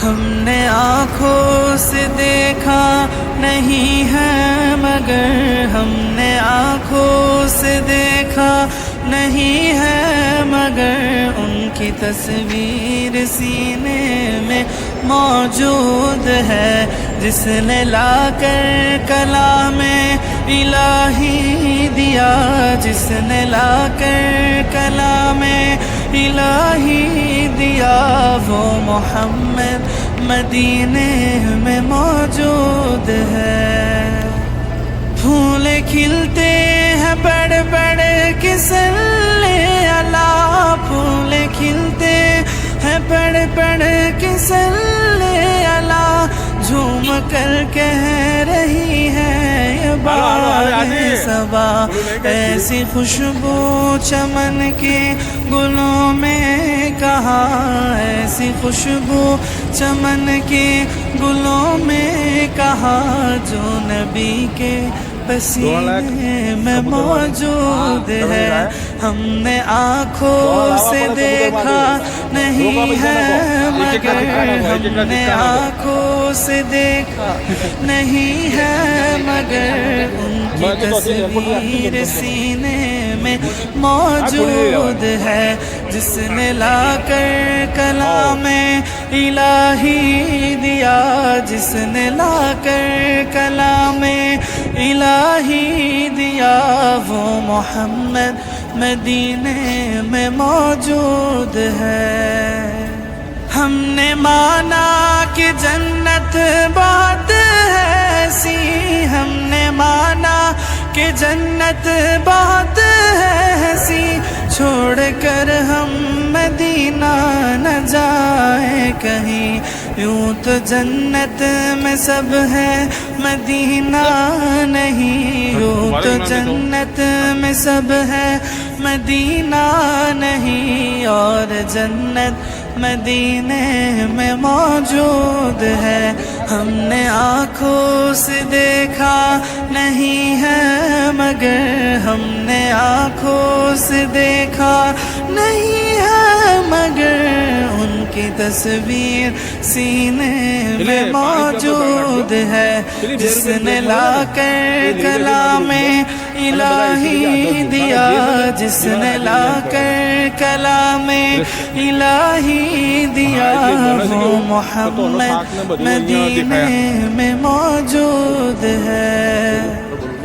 ہم نے آنکھوں سے دیکھا نہیں ہے مگر، ہم نے آنکھوں سے دیکھا نہیں ہے مگر، ان کی تصویر سینے میں موجود ہے، جس نے لا کر کلام الہی دیا، جس نے لا کر کلام الہی دیا، وہ محمد مدینے میں موجود ہے۔ پھول کھلتے ہیں بڑھ بڑھ کے صلی اللہ، پھول کھلتے ہیں بڑھ بڑھ کے صلی اللہ، جھوم کر کہہ رہی ہے یہ باغ صبا، ایسی خوشبو چمن کے گلوں میں کہاں، ایسی خوشبو چمن کے گلوں میں کہاں، جو نبی کے پسینے میں موجود ہے۔ ہم نے آنکھوں سے دیکھا نہیں ہے مگر، ہم نے آنکھوں سے دیکھا نہیں ہے مگر، ان کی تصویر سینے میں موجود ہے، جس نے لا کر کلام الہی دیا، جس نے لا کر کلام الہی دیا، وہ محمد مدینے میں موجود ہے۔ ہم نے مانا کہ جنت بہت ہے ایسی، ہم نے مانا کہ جنت بہت ہے ایسی، چھوڑ کر ہم مدینہ نہ جائیں کہیں، یوں تو جنت میں سب ہے مدینہ نہیں، یوں تو جنت میں سب ہے مدینہ نہیں، اور جنت مدینے میں موجود ہے۔ ہم نے آنکھوں سے دیکھا نہیں ہے مگر، ہم نے آنکھوں سے دیکھا نہیں ہے مگر، ان کی تصویر سینے میں موجود ہے، جس نے لا کر کلام الہی دیا، جس نے لا کر کلام الہی دیا، وہ محمد مدینے میں موجود ہے۔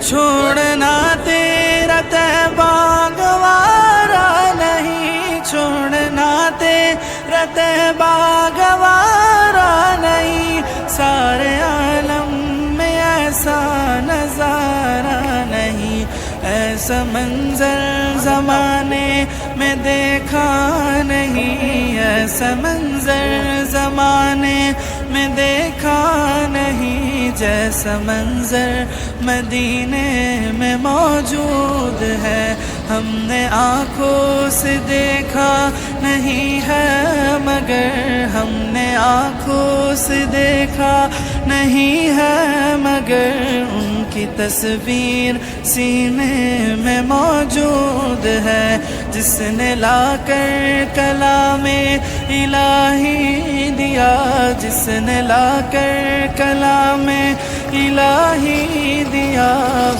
چھوڑنا تیرا طیبہ گوارا نہیں، چھوڑنا تیرا طیبہ گوارا نہیں، سارے عالم میں ایسا نظارہ نہیں، ایسا منظر زمانے میں دیکھا نہیں، ایسا منظر زمانے میں دیکھا نہیں، جیسا منظر مدینے میں موجود ہے۔ ہم نے آنکھوں سے دیکھا نہیں ہے مگر، ہم نے آنکھوں سے دیکھا نہیں ہے مگر، ان کی تصویر سینے میں موجود ہے، جس نے لا کر کلام الہی دیا، جس نے لا کر کلام الہی دیا،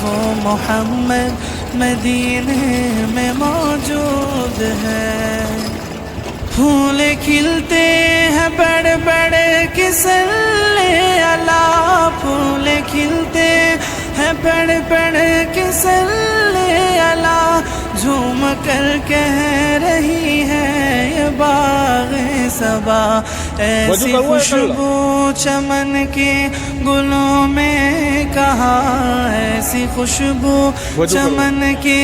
وہ محمد مدینے میں موجود ہے۔ پھول کھلتے ہیں بڑھ بڑھ کے صلی اللہ، پھول کھلتے ہیں بڑھ بڑھ کے صلی اللہ، جھوم کر کہہ رہی ہے یہ باغ صبا، ایسی خوشبو چمن کے گلوں میں کہاں، ایسی خوشبو چمن کے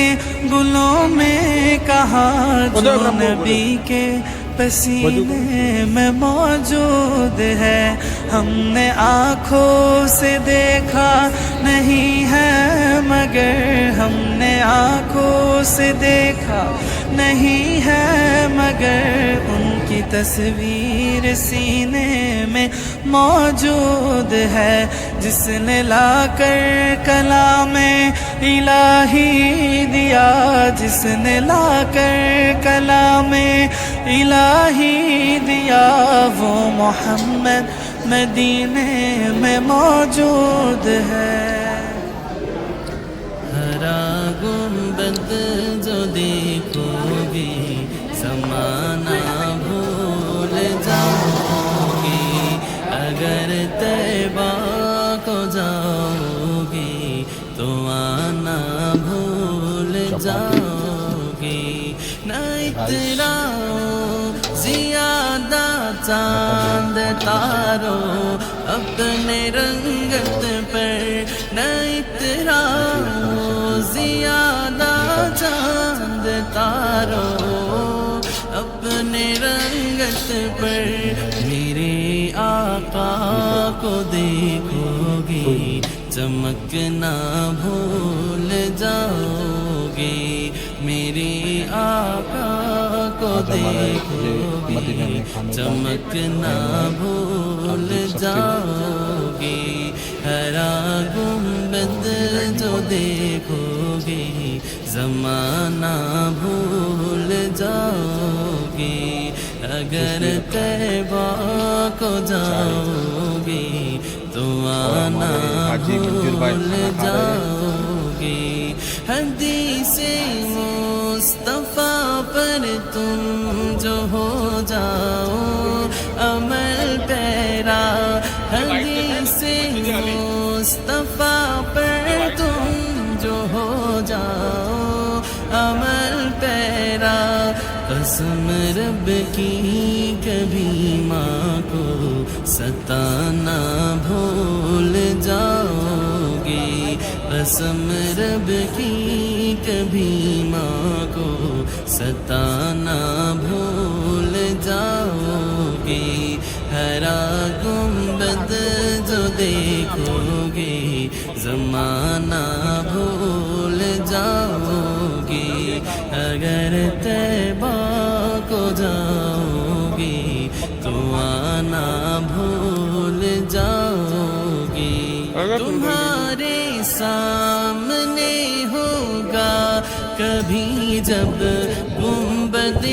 گلوں میں کہاں، جو نبی کے پسینے میں موجود ہے۔ ہم نے آنکھوں سے دیکھا نہیں ہے مگر، ہم نے آنکھوں سے دیکھا نہیں ہے مگر، ان کی تصویر سینے میں موجود ہے، جس نے لا کر کلام الہی دیا، جس نے لا کر کلام الہی دیا وہ محمد مدینے میں موجود ہے۔ ہرا گنبد جو دیکھو گی زمانہ بھول جاؤ گی، اگر طیبہ کو جاؤ گی تو آنا بھول جاؤ گی۔ نہ اتراؤ زیادہ چاند تارو اپنے رنگت پر، نہ اتراؤ زیادہ چاند تارو اپنے رنگت پر، میرے آقا کو دیکھو گی چمکنا بھول جاؤ گی، میرے آقا کو دیکھو گی چمکنا بھول جاؤ گی۔ ہرا گنبد جو دیکھو گی زمانہ بھول جاؤ گی، اگر طیبہ کو جاؤ گی تو آنا بھول جاؤ گی۔ حدیث مصطفیٰ پر تم جو ہو جاؤ عمل پیرا، حدیث مصطفیٰ پر تم جو ہو جاؤ عمل پیرا، قسم رب کی کبھی ماں کو ستانا بھول جاؤ گی، قسم رب کی کبھی ماں کو ستانا بھول جاؤ گی۔ ہرا گنبد جو دیکھو گی زمانہ بھول جاؤ گی، اگر طیبہ کو جاؤ گی تو آنا بھول جاؤ گی۔ تمہارے سامنے ہوگا کبھی جب گنبد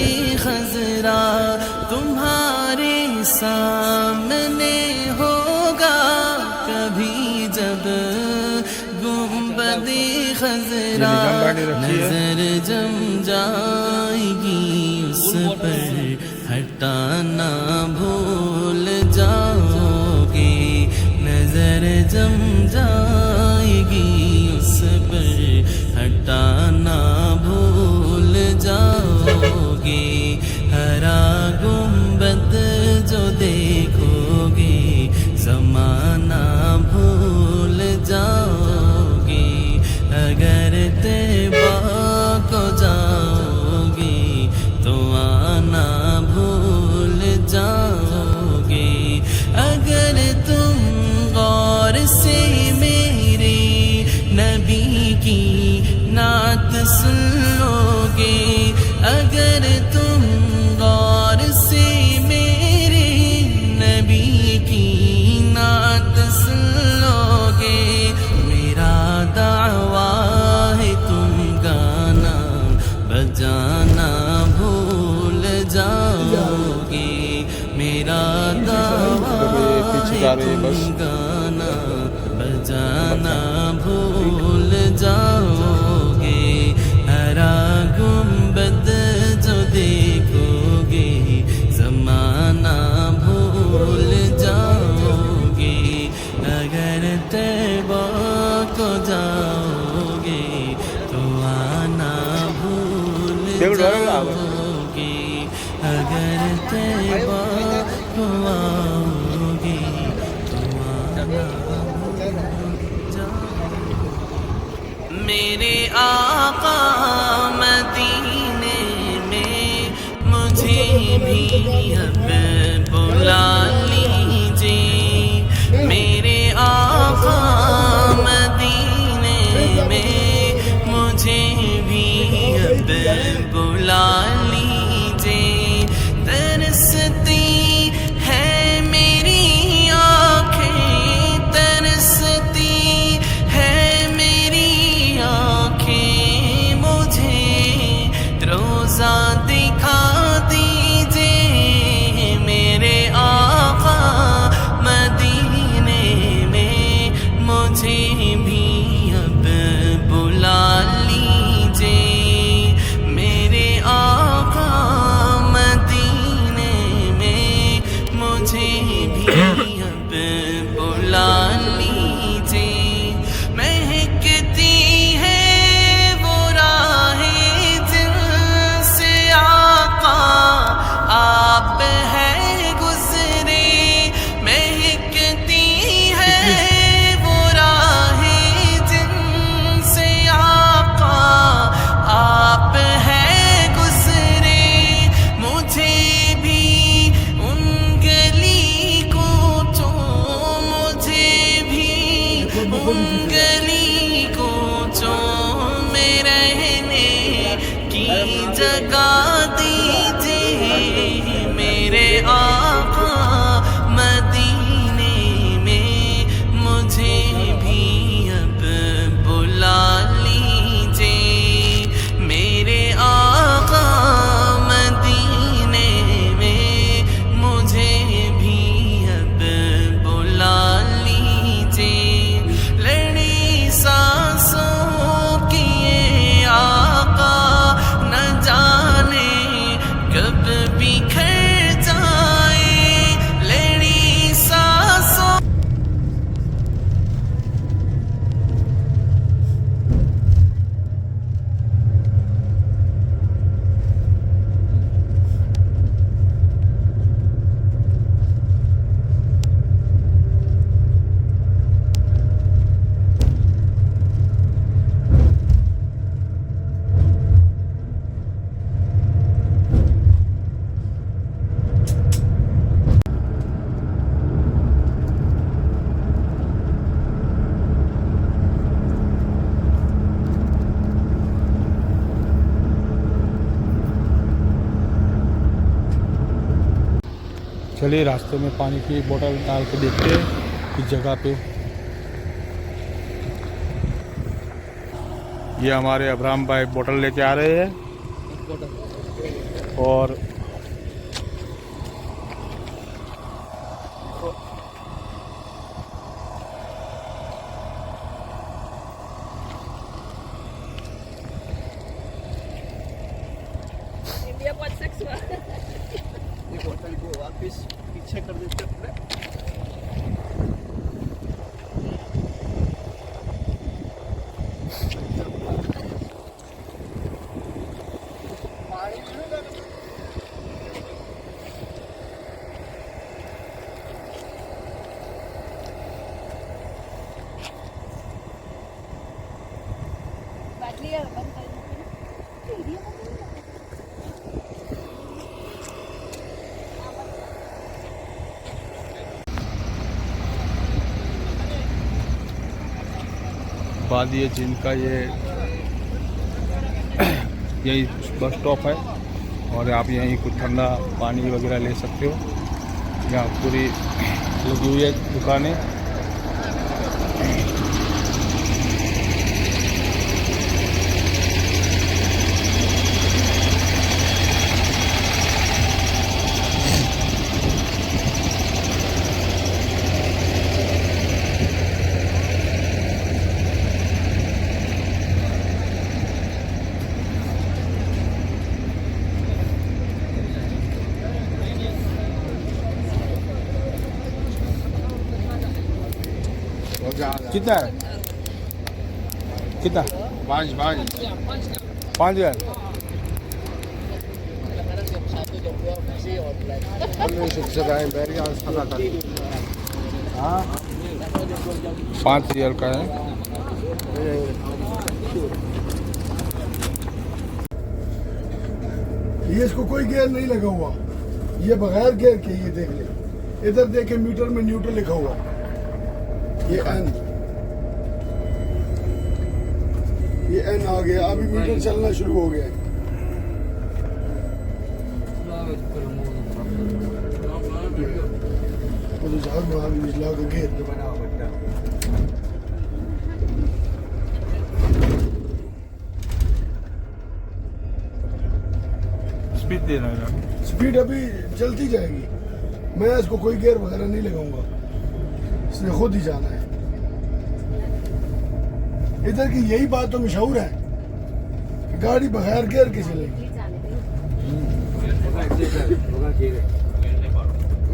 خضرا، تمہارے سامنے ہوگا کبھی جب گنبد خضرا، نظر جم جائے گی اس پر ہٹانا بھول جاؤ گی، نظر جم جائے گی اس پر ہٹانا بھول جاؤ گی۔ ہرا گنبد جو دیکھو گی زمانہ بھول جاؤ گی، اگر طیبہ کو جاؤ گی تو آنا بھول جاؤ گی۔ اگر تم غور سے میرے نبی کی نعت سن لو گے، اگر تم غور سے میرے نبی کی نعت سن لو گے، میرا دعویٰ ہے تم گانا بجانا بھول جاؤ گے، میرا دعویٰ ہے تم گانا بجانا بھول جاؤ گے۔ ہرا گنبد جو دیکھو گے زمانہ بھول جاؤ گے، اگر طیبہ کو جاؤ گے تو آنا بھول جاؤ گے، اگر طیبہ کو آؤ گے تو آنا بھول جاؤ گے۔ میرے آقا مدینے میں مجھے بھی اب بلا لیجیے، میرے آقا مدینے میں مجھے بھی اب بلا لیجیے، ترستی ہے میری آنکھیں، ترستی ہے میری آنکھیں، مجھے روزہ دکھا دیجیے بھی اب بلا لیجیے مہکتی ہے وہ راہیں جن سے آقا آپ ہے گزرے مہکتی ہے وہ راہیں جن سے آقا آپ ہے گزرے مجھے بھی ان گلی کو تو مجھے بھی ان گلی کو جو میں رہنے کی جگہ دیجیے میرے آقا مدینے میں مجھے بھی اب بلا لیجیے میرے آقا مدینے میں مجھے بھی اب بلا لیجیے لڑی سانسوں کی یہ آقا نہ جانے کب بکھر جائے لڑی سانسوں چلیے راستے میں پانی کی بوتل ڈال کے دیکھتے ہیں اس جگہ پہ یہ ہمارے ابراہیم بھائی بوتل لے کے آ رہے ہیں اور India buat seksual. یہ بوتل کو واپس پیچھے کر دیتے اپنے Badly ya, band kali ni. Dia apa ni? وادی جن کا یہ یہی بس اسٹاپ ہے اور آپ یہیں کچھ ٹھنڈا پانی وغیرہ لے سکتے ہو یہاں پوری لگی ہوئی ہے دکانیں کتنا ہے کتنا 5,000 5,000 کا ہے یہ اس کو کوئی گیئر نہیں لگا ہوا یہ بغیر گیئر کے یہ دیکھ لیں ادھر دیکھیں میٹر میں نیوٹرل لکھا ہوا یہ این آ گیا ابھی میٹر چلنا شروع ہو گیا ہے اسپیڈ دینا ہے سپیڈ ابھی چلتی جائے گی میں اس کو کوئی گیئر وغیرہ نہیں لگاؤں گا اس نے خود ہی جانا ہے ادھر کی یہی بات تو مشہور ہے کہ گاڑی بغیر گیئر کے چلے گی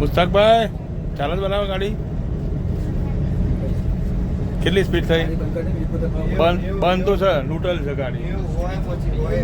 મુસ્તાક ભાઈ ચાલ જ બનાવો ગાડી કેટલી સ્પીડ થઈ બંધ તો છે ન્યુટ્રલ છે ગાડી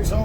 100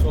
100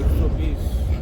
120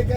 1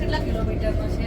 કેટલા કિલોમીટરનો છે?